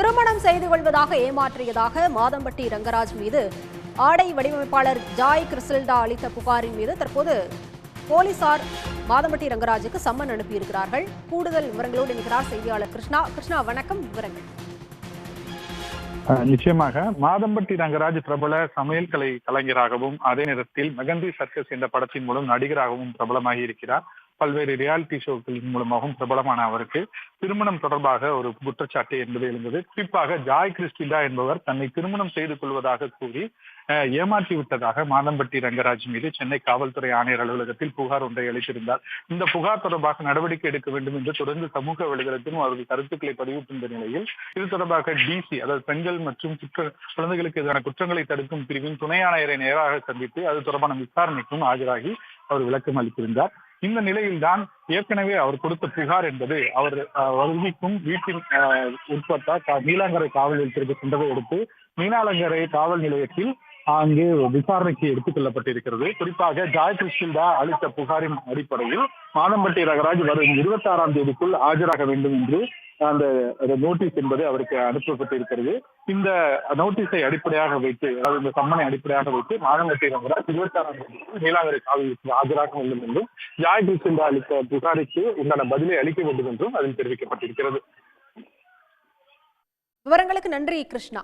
திருமணம் செய்து கொள்வதாக ஏமாற்றியதாக மாதம்பட்டி ரங்கராஜ் மீது ஆடை வடிவமைப்பாளர் ஜாய் கிறிஸ்டல்டா அளித்த புகாரின் மீது தற்போது போலீசார் மாதம்பட்டி ரங்கராஜுக்கு சம்மன் அனுப்பியிருக்கிறார்கள். கூடுதல் விவரங்களோடு இணைகிறார் செய்தியாளர் கிருஷ்ணா. கிருஷ்ணா, வணக்கம். விவரங்கள். நிச்சயமாக மாதம்பட்டி ரங்கராஜ் பிரபல சமையல் கலை கலைஞராகவும் அதே நேரத்தில் மெகந்தி சர்க்கஸ் என்ற படத்தின் மூலம் நடிகராகவும் பிரபலமாகி இருக்கிறார். பல்வேறு ரியாலிட்டி ஷோக்களின் மூலமாகவும் பிரபலமான அவருக்கு திருமணம் தொடர்பாக ஒரு குற்றச்சாட்டு என்பது எழுந்தது. குறிப்பாக ஜாய் கிறிஸ்டில்டா என்பவர் தன்னை திருமணம் செய்து கொள்வதாக கூறி ஏமாற்றி விட்டதாக மாதம்பட்டி ரங்கராஜ் மீது சென்னை காவல்துறை ஆணையர் அலுவலகத்தில் புகார் ஒன்றை அளித்திருந்தார். இந்த புகார் தொடர்பாக நடவடிக்கை எடுக்க வேண்டும் என்று தொடர்ந்து சமூக வலைதளத்திலும் அவரது கருத்துக்களை பதிவிட்டிருந்த நிலையில் இது தொடர்பாக டிசி, அதாவது பெண்கள் மற்றும் குழந்தைகளுக்கு எதிரான குற்றங்களை தடுக்கும் பிரிவின் துணை ஆணையரை நேராக சந்தித்து அது தொடர்பான விசாரணைக்கும் ஆஜராகி அவர் விளக்கம் அளித்திருந்தார். இந்த நிலையில்தான் ஏற்கனவே அவர் கொடுத்த புகார் என்பது அவர் வங்கிக்கும் வீட்டின் உட்பட்ட நீலாங்கரை காவல் நிலையத்திற்கு சென்றதை அடுத்து நீலாங்கரை காவல் நிலையத்தில் அங்கே விசாரணைக்கு எடுத்துக் கொள்ளப்பட்டிருக்கிறது. குறிப்பாக ஜாய் கிறிஸ்டில்டா அளித்த புகாரின் அடிப்படையில் மாதம்பட்டி ரங்கராஜ் வரும் 26ஆம் தேதிக்குள் ஆஜராக வேண்டும் என்று அந்த நோட்டீஸ் என்பது அவருக்கு அனுப்பப்பட்டிருக்கிறது. இந்த நோட்டீஸை அடிப்படையாக வைத்து, அதாவது இந்த சம்மனை அடிப்படையாக வைத்து மாதம்பட்டி ரங்கராஜ் 26ஆம் தேதி நீலாங்கரை காவலுக்கு ஆஜராக வேண்டும் என்றும் ஜாய் கிறிஸ்டில்டா அளித்த புகாருக்கு உண்டான பதிலை அளிக்க வேண்டும் என்றும் அதில் தெரிவிக்கப்பட்டிருக்கிறது. விவரங்களுக்கு நன்றி கிருஷ்ணா.